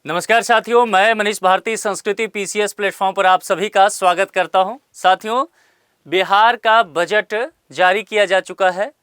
नमस्कार साथियों, मैं मनीष भारती संस्कृति पीसीएस प्लेटफॉर्म पर आप सभी का स्वागत करता हूं। साथियों, बिहार का बजट जारी किया जा चुका है।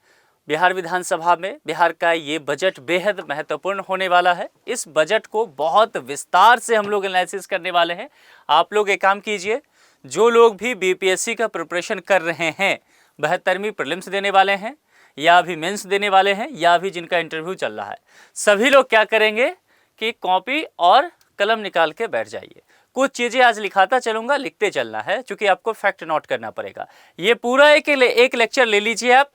बिहार विधानसभा में बिहार का ये बजट बेहद महत्वपूर्ण होने वाला है। इस बजट को बहुत विस्तार से हम लोग एनालिसिस करने वाले हैं। आप लोग एक काम कीजिए, जो लोग भी बीपीएससी का प्रिपरेशन कर रहे हैं, 72वीं प्रीलिम्स देने वाले हैं या अभी मेंस देने वाले हैं या अभी जिनका इंटरव्यू चल रहा है, सभी लोग क्या करेंगे कि कॉपी और कलम निकाल के बैठ जाइए। कुछ चीज़ें आज लिखाता चलूँगा, लिखते चलना है, क्योंकि आपको फैक्ट नोट करना पड़ेगा। ये पूरा एक लेक्चर ले लीजिए आप।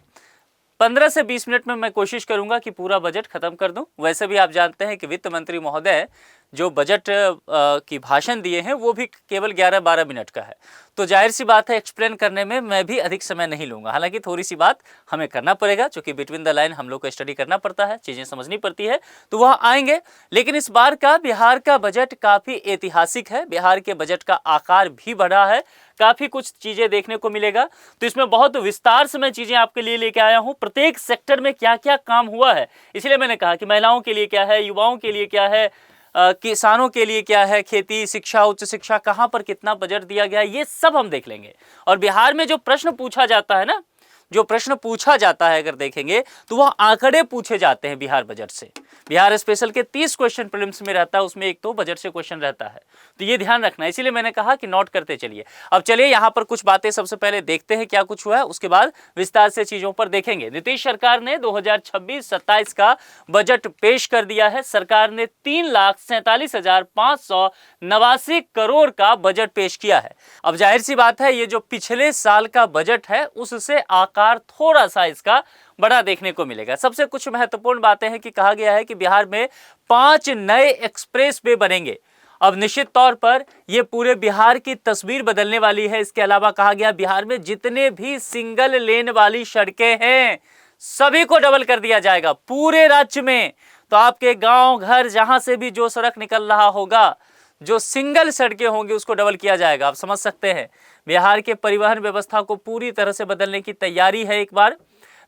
15 से 20 मिनट में मैं कोशिश करूंगा कि पूरा बजट खत्म कर दूं। वैसे भी आप जानते हैं कि वित्त मंत्री महोदय जो बजट की भाषण दिए हैं वो भी केवल 11-12 मिनट का है, तो जाहिर सी बात है एक्सप्लेन करने में मैं भी अधिक समय नहीं लूंगा। हालांकि थोड़ी सी बात हमें करना पड़ेगा, क्योंकि बिटवीन द लाइन हम लोग को स्टडी करना पड़ता है, चीज़ें समझनी पड़ती है, तो वह आएंगे। लेकिन इस बार का बिहार का बजट काफ़ी ऐतिहासिक है। बिहार के बजट का आकार भी बढ़ा है, काफ़ी कुछ चीज़ें देखने को मिलेगा। तो इसमें बहुत विस्तार से मैं चीज़ें आपके लिए लेके आया हूँ। प्रत्येक सेक्टर में क्या क्या काम हुआ है, इसलिए मैंने कहा कि महिलाओं के लिए क्या है, युवाओं के लिए क्या है, किसानों के लिए क्या है, खेती, शिक्षा, उच्च शिक्षा, कहाँ पर कितना बजट दिया गया है, ये सब हम देख लेंगे। और बिहार में जो प्रश्न पूछा जाता है ना, जो प्रश्न पूछा जाता है, अगर देखेंगे तो वह आंकड़े पूछे जाते हैं बिहार बजट से। बिहार स्पेशल के 30 क्वेश्चन प्रीलिम्स में रहता है, उसमें एक तो बजट से क्वेश्चन रहता है, तो ये ध्यान रखना है। इसीलिए मैंने कहा कि नोट करते चलिए। अब चलिए यहाँ पर कुछ बातें सबसे पहले देखते हैं क्या कुछ हुआ है, उसके बाद विस्तार से चीजों पर देखेंगे। नीतीश सरकार ने 2026-27 का बजट पेश कर दिया है। सरकार ने 3,47,589 करोड़ का बजट पेश किया है। अब जाहिर सी बात है, ये जो पिछले साल का बजट है उससे आकार थोड़ा सा इसका बड़ा देखने को मिलेगा। सबसे कुछ महत्वपूर्ण बातें हैं कि कहा गया है कि बिहार में 5 नए एक्सप्रेस वे बनेंगे। अब निश्चित तौर पर यह पूरे बिहार की तस्वीर बदलने वाली है। इसके अलावा कहा गया बिहार में जितने भी सिंगल लेन वाली सड़कें हैं सभी को डबल कर दिया जाएगा पूरे राज्य में। तो आपके गांव घर जहां से भी जो सड़क निकल रहा होगा, जो सिंगल सड़कें होंगी, उसको डबल किया जाएगा। आप समझ सकते हैं बिहार के परिवहन व्यवस्था को पूरी तरह से बदलने की तैयारी है। एक बार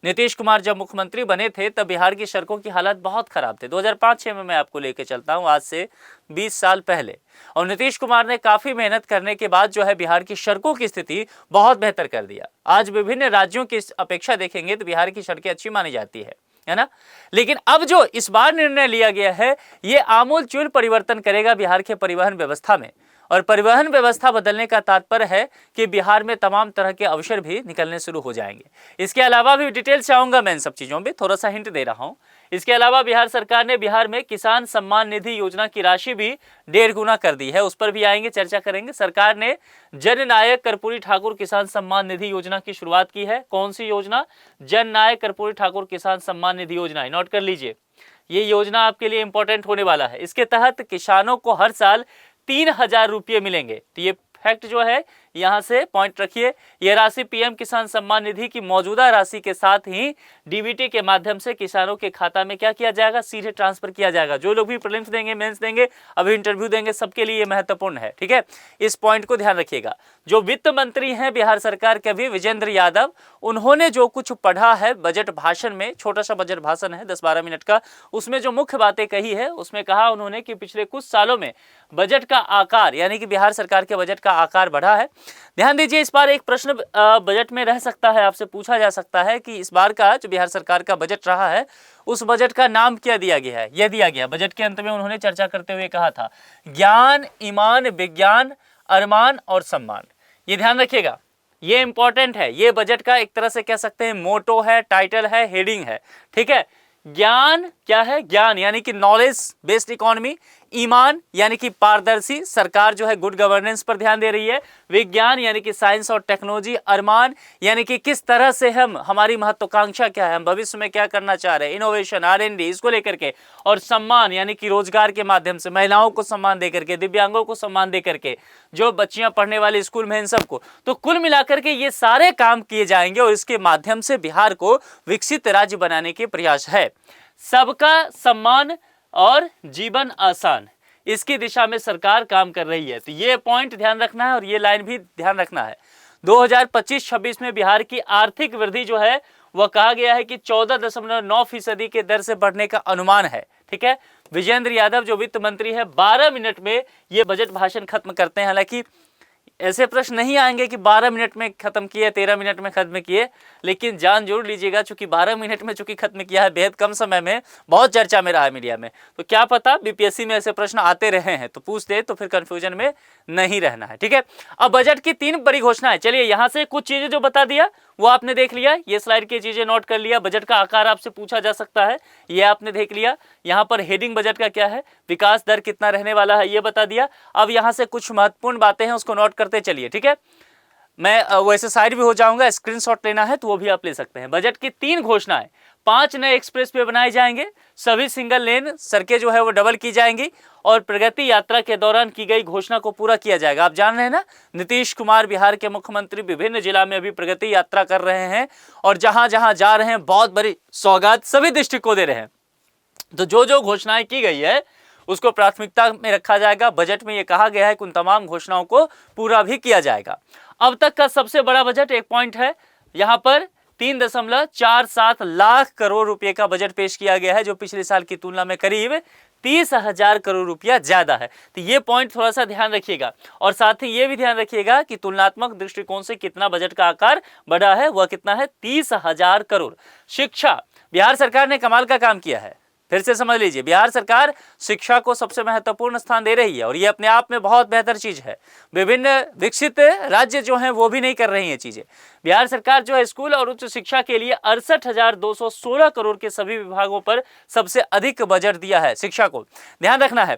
नीतीश कुमार जब मुख्यमंत्री बने थे तब बिहार की सड़कों की हालत बहुत खराब थे। 2005-6 में मैं आपको लेके चलता हूं, आज से 20 साल पहले। और नीतीश कुमार ने काफ़ी मेहनत करने के बाद जो है बिहार की सड़कों की स्थिति बहुत बेहतर कर दिया। आज विभिन्न राज्यों की अपेक्षा देखेंगे तो बिहार की सड़कें अच्छी मानी जाती है ना। लेकिन अब जो इस बार निर्णय लिया गया है ये आमूलचूल परिवर्तन करेगा बिहार के परिवहन व्यवस्था में। और परिवहन व्यवस्था बदलने का तात्पर्य है कि बिहार में तमाम तरह के अवसर भी निकलने शुरू हो जाएंगे। इसके अलावा भी डिटेल से आऊँगा मैं इन सब चीज़ों में, थोड़ा सा हिंट दे रहा हूँ। इसके अलावा बिहार सरकार ने बिहार में किसान सम्मान निधि योजना की राशि भी 1.5 गुना कर दी है, उस पर भी आएंगे, चर्चा करेंगे। सरकार ने जननायक कर्पूरी ठाकुर किसान सम्मान निधि योजना की शुरुआत की है। कौन सी योजना? जननायक कर्पूरी ठाकुर किसान सम्मान निधि योजना, नोट कर लीजिए। ये योजना आपके लिए इंपॉर्टेंट होने वाला है। इसके तहत किसानों को हर साल 3,000 रुपये मिलेंगे। तो ये फैक्ट जो है यहाँ से पॉइंट रखिए। यह राशि पीएम किसान सम्मान निधि की मौजूदा राशि के साथ ही डीबीटी के माध्यम से किसानों के खाता में क्या किया जाएगा? सीधे ट्रांसफर किया जाएगा। जो लोग भी प्रीलिम्स देंगे, मेंस देंगे, अभी इंटरव्यू देंगे, सबके लिए ये महत्वपूर्ण है। ठीक है, इस पॉइंट को ध्यान रखिएगा। जो वित्त मंत्री हैं बिहार सरकार के अभी, विजेंद्र यादव, उन्होंने जो कुछ पढ़ा है बजट भाषण में, छोटा सा बजट भाषण है 10-12 मिनट का, उसमें जो मुख्य बातें कही है उसमें कहा उन्होंने कि पिछले कुछ सालों में बजट का आकार, यानी कि बिहार सरकार के बजट का आकार बढ़ा है। ध्यान दीजिए, इस बार एक प्रश्न बजट में रह सकता है, आपसे पूछा जा सकता है कि इस बार का जो बिहार सरकार का बजट रहा है उस बजट का नाम क्या दिया गया है? यह दिया गया बजट के अंत में उन्होंने चर्चा करते हुए कहा था, ज्ञान, ईमान, विज्ञान, अरमान और सम्मान। ये ध्यान रखिएगा, ये इंपॉर्टेंट है। ये बजट का एक तरह से कह सकते हैं मोटो है, टाइटल है, हेडिंग है। ठीक है, ज्ञान क्या है? ज्ञान यानी कि नॉलेज बेस्ड इकोनॉमी। ईमान यानी कि पारदर्शी, सरकार जो है गुड गवर्नेंस पर ध्यान दे रही है। विज्ञान यानी कि साइंस और टेक्नोलॉजी। अरमान यानी कि किस तरह से हमारी महत्वाकांक्षा क्या है, हम भविष्य में क्या करना चाह रहे हैं, इनोवेशन, R&D, इसको लेकर के। और सम्मान यानी कि रोजगार के माध्यम से महिलाओं को सम्मान दे करके, दिव्यांगों को सम्मान दे करके, जो बच्चियां पढ़ने वाले स्कूल में, इन सबको। तो कुल मिलाकर के ये सारे काम किए जाएंगे और इसके माध्यम से बिहार को विकसित राज्य बनाने के प्रयास है। सबका सम्मान और जीवन आसान, इसकी दिशा में सरकार काम कर रही है। तो ये पॉइंट ध्यान रखना है और ये लाइन भी ध्यान रखना है। 2025-26 में बिहार की आर्थिक वृद्धि जो है वह कहा गया है कि 14.9% के दर से बढ़ने का अनुमान है। ठीक है। विजेंद्र यादव जो वित्त मंत्री है 12 मिनट में ये बजट भाषण खत्म करते हैं। हालांकि ऐसे प्रश्न नहीं आएंगे कि 12 मिनट में खत्म किए, 13 मिनट में खत्म किए, लेकिन जान जरूर लीजिएगा चूंकि 12 मिनट में चूंकि खत्म किया है, बेहद कम समय में, बहुत चर्चा में रहा है मीडिया में, तो क्या पता बीपीएससी में ऐसे प्रश्न आते रहे हैं तो पूछ दे तो फिर कंफ्यूजन में नहीं रहना है, ठीक है। अब बजट की 3 बड़ी घोषणाएं, चलिए यहां से कुछ चीजें जो बता दिया वो आपने देख लिया, ये स्लाइड की चीजें नोट कर लिया। बजट का आकार आपसे पूछा जा सकता है, ये आपने देख लिया। यहाँ पर हेडिंग बजट का क्या है, विकास दर कितना रहने वाला है, ये बता दिया। अब यहाँ से कुछ महत्वपूर्ण बातें हैं उसको नोट करते चलिए, ठीक है। मैं वैसे साइड भी हो जाऊंगा, स्क्रीनशॉट लेना है तो वो भी आप ले सकते हैं। बजट की 3 घोषणाएं, 5 नए एक्सप्रेस वे बनाए जाएंगे, सभी सिंगल लेन सड़कें जो है वो डबल की जाएंगी और प्रगति यात्रा के दौरान की गई घोषणा को पूरा किया जाएगा। आप जान रहे हैं ना, नीतीश कुमार बिहार के मुख्यमंत्री विभिन्न जिला में अभी प्रगति यात्रा कर रहे हैं और जहां जहां जा रहे हैं बहुत बड़ी सौगात सभी डिस्ट्रिक्ट को दे रहे हैं। तो जो जो घोषणाएं की गई है उसको प्राथमिकता में रखा जाएगा। बजट में यह कहा गया है कि उन तमाम घोषणाओं को पूरा भी किया जाएगा। अब तक का सबसे बड़ा बजट, एक पॉइंट है यहां पर, 3.47 लाख करोड़ रुपए का बजट पेश किया गया है, जो पिछले साल की तुलना में करीब 30,000 करोड़ रुपया ज्यादा है। तो ये पॉइंट थोड़ा सा ध्यान रखिएगा और साथ ही ये भी ध्यान रखिएगा कि तुलनात्मक दृष्टिकोण से कितना बजट का आकार बढ़ा है, वह कितना है, 30,000 करोड़। शिक्षा, बिहार सरकार ने कमाल का काम किया है। फिर से समझ लीजिए, बिहार सरकार शिक्षा को सबसे महत्वपूर्ण स्थान दे रही है और ये अपने आप में बहुत बेहतर चीज है। विभिन्न विकसित राज्य जो हैं वो भी नहीं कर रही हैं चीजें। बिहार सरकार जो है स्कूल और उच्च शिक्षा के लिए 68,216 करोड़ के सभी विभागों पर सबसे अधिक बजट दिया है। शिक्षा को ध्यान रखना है,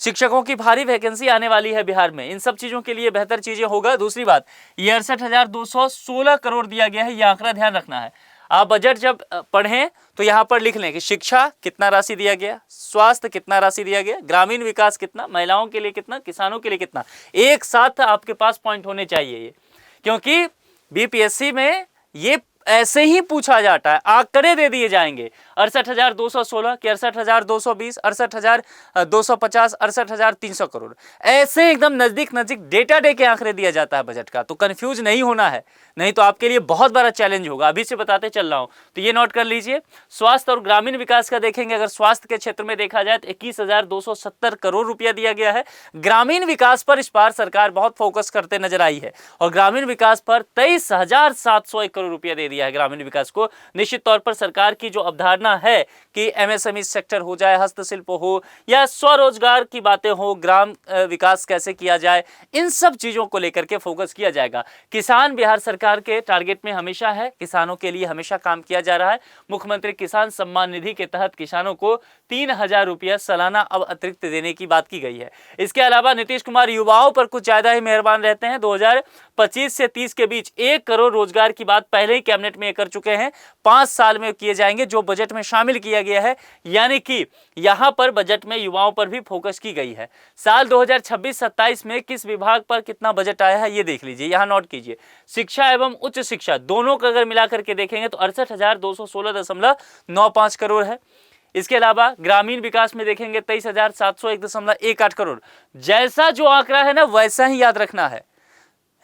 शिक्षकों की भारी वैकेंसी आने वाली है बिहार में, इन सब चीजों के लिए बेहतर चीजें होगा। दूसरी बात, ये 68,216 करोड़ दिया गया है, ये आंकड़ा ध्यान रखना है। आप बजट जब पढ़ें तो यहाँ पर लिख लें कि शिक्षा कितना राशि दिया गया, स्वास्थ्य कितना राशि दिया गया, ग्रामीण विकास कितना, महिलाओं के लिए कितना, किसानों के लिए कितना। एक साथ आपके पास पॉइंट होने चाहिए ये, क्योंकि बीपीएससी में ये ऐसे ही पूछा जाता है, आंकड़े दे दिए जाएंगे 68,216 कि 68,220, 68,250, 68,300 करोड़, ऐसे एकदम नजदीक नजदीक डेटा दे के आंकड़े दिया जाता है बजट का। तो कंफ्यूज नहीं होना है, नहीं तो आपके लिए बहुत बड़ा चैलेंज होगा। अभी से बताते चल रहा हूं, तो ये नोट कर लीजिए। स्वास्थ्य और ग्रामीण विकास का देखेंगे, अगर स्वास्थ्य के क्षेत्र में देखा जाए तो 21,270 करोड़ रुपया दिया गया है। ग्रामीण विकास पर इस बार सरकार बहुत फोकस करते नजर आई है और ग्रामीण विकास पर 23,701 करोड़ रुपया दे दिया है ग्रामीण विकास को। निश्चित तौर पर सरकार की जो अवधारणा है कि एमएसएमई सेक्टर हो जाए, हस्तशिल्प हो या स्वरोजगार की बातें हो, ग्राम विकास कैसे किया जाए, इन सब चीजों को लेकर के फोकस किया जाएगा। किसान बिहार सरकार के टारगेट में हमेशा है, किसानों के लिए हमेशा काम किया जा रहा है। मुख्यमंत्री किसान सम्मान निधि के तहत किसानों को 3,000 रुपया सालाना अब अतिरिक्त देने की बात की गई है। इसके अलावा नीतीश कुमार युवाओं पर कुछ ज्यादा ही मेहरबान रहते हैं। 2025 से 30 के बीच 1 करोड़ रोजगार की बात पहले ही कैबिनेट में कर चुके हैं, 5 साल में किए जाएंगे, जो बजट में शामिल किया गया है। यानी कि यहां पर बजट में युवाओं पर भी फोकस की गई है। साल 2026-27 में किस विभाग पर कितना बजट आया है ये देख लीजिए, यहां नोट कीजिए। शिक्षा एवं उच्च शिक्षा दोनों का अगर मिलाकर के देखेंगे तो 68,216.95 करोड़ है। इसके अलावा ग्रामीण विकास में देखेंगे 23,701.18 करोड़। जैसा जो आंकड़ा है ना वैसा ही याद रखना है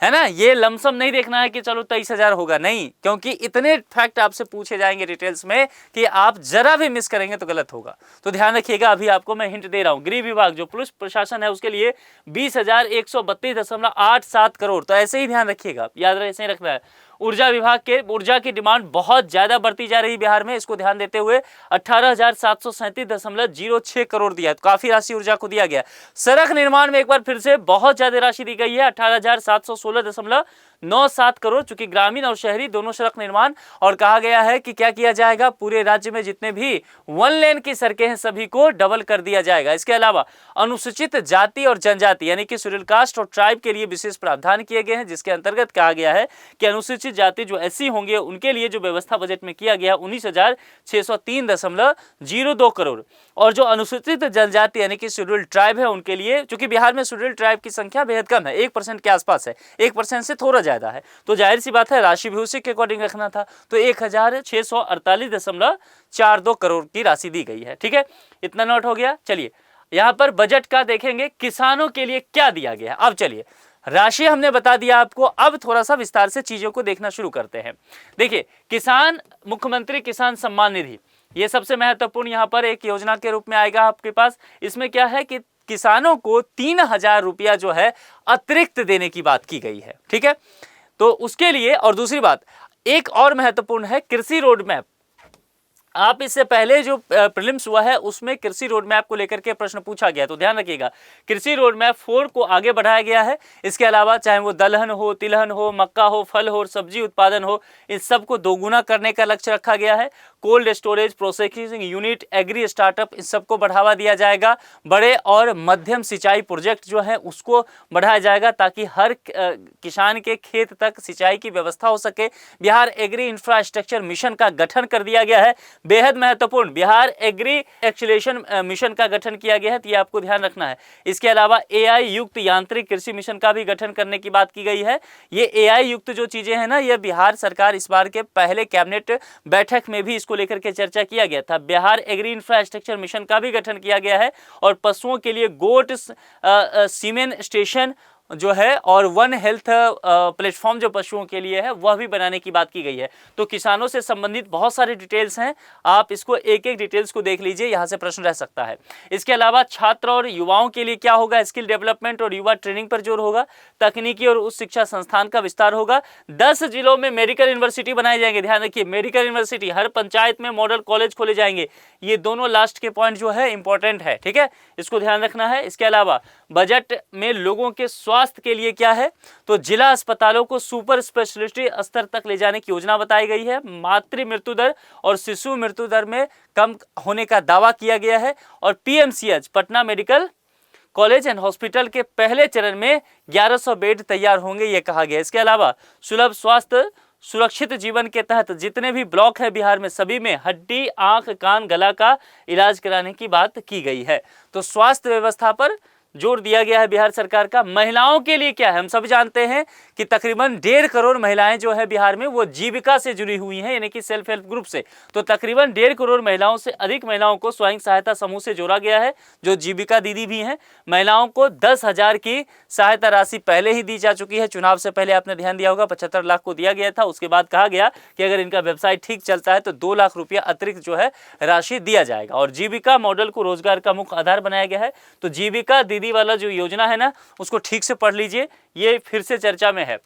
ना, ये लमसम नहीं देखना है कि चलो 23,000 होगा, नहीं, क्योंकि इतने फैक्ट आपसे पूछे जाएंगे डिटेल्स में कि आप जरा भी मिस करेंगे तो गलत होगा। तो ध्यान रखिएगा, अभी आपको मैं हिंट दे रहा हूं। गृह विभाग जो पुलिस प्रशासन है उसके लिए 20,132.87 करोड़, तो ऐसे ही ध्यान रखिएगा, याद रहे, ऐसे ही रखना है। ऊर्जा विभाग के ऊर्जा की डिमांड बहुत ज्यादा बढ़ती जा रही बिहार में, इसको ध्यान देते हुए 18,737.06 करोड़ दिया है, तो काफी राशि ऊर्जा को दिया गया। सड़क निर्माण में एक बार फिर से बहुत ज्यादा राशि दी गई है, 18,716.97 करोड़, चूंकि ग्रामीण और शहरी दोनों सड़क निर्माण, और कहा गया है कि क्या किया जाएगा, पूरे राज्य में जितने भी 1 लेन की सड़कें हैं सभी को डबल कर दिया जाएगा। इसके अलावा अनुसूचित जाति और जनजाति यानी कि शेड्यूल कास्ट और ट्राइब के लिए विशेष प्रावधान किए गए हैं, जिसके अंतर्गत कहा गया है कि अनुसूचित जाति जो एससी होंगे उनके लिए जो व्यवस्था बजट में किया गया 19,603.02 करोड़, और जो अनुसूचित जनजाति यानी कि शेड्यूल ट्राइब है उनके लिए, चूंकि बिहार में शेड्यूल ट्राइब की संख्या बेहद कम है, 1% के आसपास है, 1% से थोड़ा ज्यादा है, तो जाहिर सी बात है राशि भी उसी के अकॉर्डिंग रखना था, तो 1,648.42 करोड़ की राशि दी गई है। ठीक है, इतना नोट हो गया। चलिए यहां पर बजट का देखेंगे किसानों के लिए क्या दिया गया। अब चलिए, राशि हमने बता दिया आपको, अब थोड़ा सा विस्तार से चीजों को देखना शुरू करते हैं। देखिए, किसान मुख्यमंत्री किसान सम्मान निधि ये सबसे महत्वपूर्ण यहाँ पर एक योजना के रूप में आएगा आपके पास। इसमें क्या है कि किसानों को 3,000 रुपया जो है अतिरिक्त देने की बात की गई है, ठीक है। तो उसके लिए, और दूसरी बात एक और महत्वपूर्ण है, कृषि रोड मैप। आप इससे पहले जो प्रीलिम्स हुआ है उसमें कृषि रोड मैप को लेकर के प्रश्न पूछा गया, तो ध्यान रखिएगा कृषि रोड मैप 4 को आगे बढ़ाया गया है। इसके अलावा चाहे वो दलहन हो, तिलहन हो, मक्का हो, फल हो, सब्जी उत्पादन हो, इन सबको दोगुना करने का लक्ष्य रखा गया है। Cold storage, processing unit, agri startup, इन सबको बढ़ावा दिया जाएगा। बड़े और मध्यम सिंचाई प्रोजेक्ट जो है उसको बढ़ाया जाएगा ताकि हर किसान के खेत तक सिंचाई की व्यवस्था हो सके। बिहार एग्री इंफ्रास्ट्रक्चर मिशन का गठन कर दिया गया है, बेहद महत्वपूर्ण। बिहार एग्री एक्सीलरेशन मिशन का गठन किया गया है, तो ये आपको ध्यान रखना है। इसके अलावा AI युक्त यांत्रिक कृषि मिशन का भी गठन करने की बात की गई है। ये AI युक्त जो चीजें हैं ना, ये बिहार सरकार इस बार के पहले कैबिनेट बैठक में भी इसको लेकर के चर्चा किया गया था। बिहार एग्री इंफ्रास्ट्रक्चर मिशन का भी गठन किया गया है और पशुओं के लिए गोट सीमेन स्टेशन जो है और वन हेल्थ प्लेटफॉर्म जो पशुओं के लिए है वह भी बनाने की बात की गई है। तो किसानों से संबंधित बहुत सारे डिटेल्स हैं, आप इसको एक एक डिटेल्स को देख लीजिए, यहाँ से प्रश्न रह सकता है। इसके अलावा छात्र और युवाओं के लिए क्या होगा, स्किल डेवलपमेंट और युवा ट्रेनिंग पर जोर होगा। तकनीकी और उच्च शिक्षा संस्थान का विस्तार होगा। 10 जिलों में मेडिकल यूनिवर्सिटी बनाए जाएंगे। ध्यान रखिए, मेडिकल यूनिवर्सिटी, हर पंचायत में मॉडल कॉलेज खोले जाएंगे। ये दोनों लास्ट के पॉइंट जो है इंपॉर्टेंट है, ठीक है, इसको ध्यान रखना है। इसके अलावा बजट में लोगों के स्वास्थ्य के लिए क्या है, तो जिला अस्पतालों को सुपर स्पेशलिटी स्तर तक ले जाने की योजना बताई गई है। मातृ मृत्यु दर और शिशु मृत्यु दर में कम होने का दावा किया गया है। और PMCH Patna medical college and hospital के पहले चरण में 1100 बेड तैयार होंगे, ये कहा गया। इसके अलावा सुलभ स्वास्थ्य सुरक्षित जीवन के तहत जितने भी ब्लॉक है बिहार में, सभी में हड्डी, आंख, कान, गला का इलाज कराने की बात की गई है। तो स्वास्थ्य व्यवस्था पर जोर दिया गया है बिहार सरकार का। महिलाओं के लिए क्या है, हम सभी जानते हैं कि तकरीबन 1.5 करोड़ महिलाएं जो है बिहार में वो जीविका से जुड़ी हुई हैं, यानी कि सेल्फ हेल्प ग्रुप से। तो तकरीबन 1.5 करोड़ महिलाओं से अधिक महिलाओं को स्वयं सहायता समूह से जोड़ा गया है, जो जीविका दीदी भी हैं। महिलाओं को 10,000 की सहायता राशि पहले ही दी जा चुकी है। चुनाव से पहले आपने ध्यान दिया होगा 75 लाख को दिया गया था। उसके बाद कहा गया कि अगर इनका वेबसाइट ठीक चलता है तो 2 लाख रुपया अतिरिक्त जो है राशि दिया जाएगा। और जीविका मॉडल को रोजगार का मुख्य आधार बनाया गया है। तो जीविका दीदी वाला जो योजना है ना, उसको ठीक से पढ़ लीजिए, ये फिर से चर्चा में है।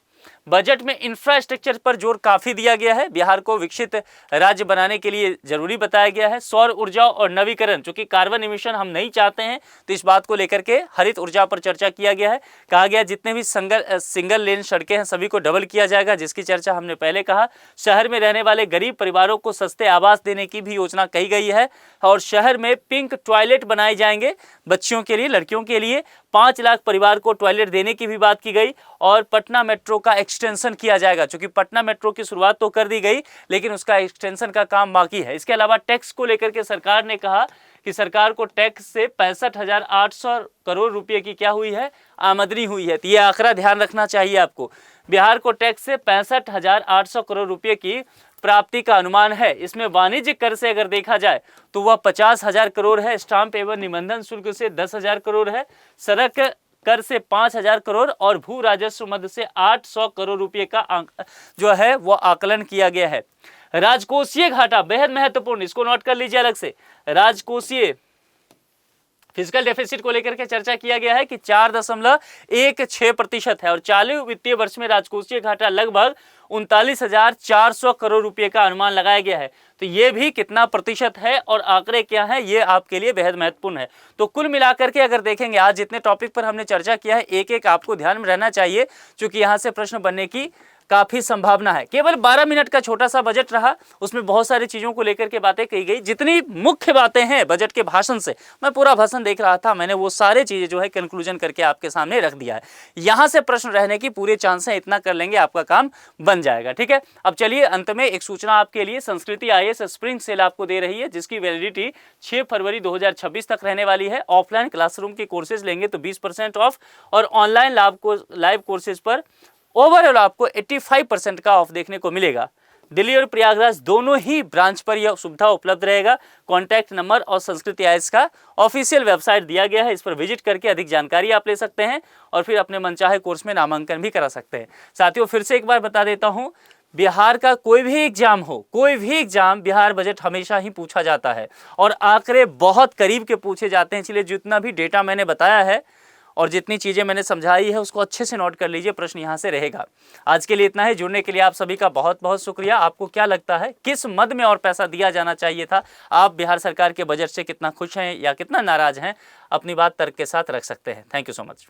बजट में इंफ्रास्ट्रक्चर पर जोर काफी दिया गया है। बिहार को विकसित राज्य बनाने के लिए जरूरी बताया गया है। सौर ऊर्जा और नवीकरण, चूंकि कार्बन इमिशन हम नहीं चाहते हैं, तो इस बात को लेकर के हरित ऊर्जा पर चर्चा किया गया है। कहा गया जितने भी सिंगल लेन सड़कें हैं सभी को डबल किया जाएगा, जिसकी चर्चा हमने पहले कहा। शहर में रहने वाले गरीब परिवारों को सस्ते आवास देने की भी योजना कही गई है। और शहर में पिंक टॉयलेट बनाए जाएंगे बच्चियों के लिए, लड़कियों के लिए। 5 लाख परिवार को टॉयलेट देने की भी बात की गई। और पटना मेट्रो का एक्सटेंशन किया जाएगा, क्योंकि पटना मेट्रो की शुरुआत तो कर दी गई लेकिन उसका एक्सटेंशन का काम बाकी है। इसके अलावा टैक्स को लेकर के सरकार ने कहा कि सरकार को टैक्स से 65,800 करोड़ रुपए की क्या हुई है, आमदनी हुई है। तो ये आंकड़ा ध्यान रखना चाहिए आपको। बिहार को टैक्स से 65,800 करोड़ रुपए की प्राप्ति का अनुमान है। इसमें वाणिज्य कर से अगर देखा जाए तो वह 50,000 करोड़ है। स्टाम्प एवं निबंधन शुल्क से 10,000 करोड़ है। सड़क कर से 5,000 करोड़ और भू राजस्व मद से 800 करोड़ रुपए का जो है वो आकलन किया गया है। राजकोषीय घाटा बेहद महत्वपूर्ण, इसको नोट कर लीजिए अलग से। राजकोषीय फिजिकल डेफिसिट को लेकर के चर्चा किया गया है कि 4.16% है। और चालू वित्तीय वर्ष में राजकोषीय घाटा लगभग 39,400 करोड़ रुपए का अनुमान लगाया गया है। तो ये भी कितना प्रतिशत है और आंकड़े क्या है, ये आपके लिए बेहद महत्वपूर्ण है। तो कुल मिलाकर के अगर देखेंगे आज जितने टॉपिक पर हमने चर्चा किया है, एक एक आपको ध्यान में रहना चाहिए, क्योंकि यहाँ से प्रश्न बनने की काफी संभावना है। केवल 12 मिनट का छोटा सा बजट रहा, उसमें बहुत सारी चीजों को लेकर के बातें कही गई। जितनी मुख्य बातें हैं बजट के भाषण से, मैं पूरा भाषण देख रहा था, मैंने वो सारे चीजें जो है कंक्लूजन करके आपके सामने रख दिया है। यहां से प्रश्न रहने की पूरे चांस है, इतना कर लेंगे आपका काम बन जाएगा, ठीक है। अब चलिए अंत में एक सूचना आपके लिए, संस्कृति IAS स्प्रिंग सेल आपको दे रही है, जिसकी वैलिडिटी 6 फरवरी 2026 तक रहने वाली है। ऑफलाइन क्लासरूम के कोर्सेज लेंगे तो 20% ऑफ, और ऑनलाइन लाइव कोर्सेज पर ओवरऑल आपको 85% का ऑफ देखने को मिलेगा। दिल्ली और प्रयागराज दोनों ही ब्रांच पर यह सुविधा उपलब्ध रहेगा। कॉन्टैक्ट नंबर और संस्कृति IAS का ऑफिशियल वेबसाइट दिया गया है, इस पर विजिट करके अधिक जानकारी आप ले सकते हैं और फिर अपने मनचाहे कोर्स में नामांकन भी करा सकते हैं। साथियों फिर से एक बार बता देता हूं, बिहार का कोई भी एग्जाम हो, कोई भी एग्जाम, बिहार बजट हमेशा ही पूछा जाता है और आंकड़े बहुत करीब के पूछे जाते हैं। इसलिए जितना भी डेटा मैंने बताया है और जितनी चीज़ें मैंने समझाई है उसको अच्छे से नोट कर लीजिए, प्रश्न यहाँ से रहेगा। आज के लिए इतना ही। जुड़ने के लिए आप सभी का बहुत बहुत शुक्रिया। आपको क्या लगता है किस मद में और पैसा दिया जाना चाहिए था? आप बिहार सरकार के बजट से कितना खुश हैं या कितना नाराज हैं? अपनी बात तर्क के साथ रख सकते हैं। Thank you so much.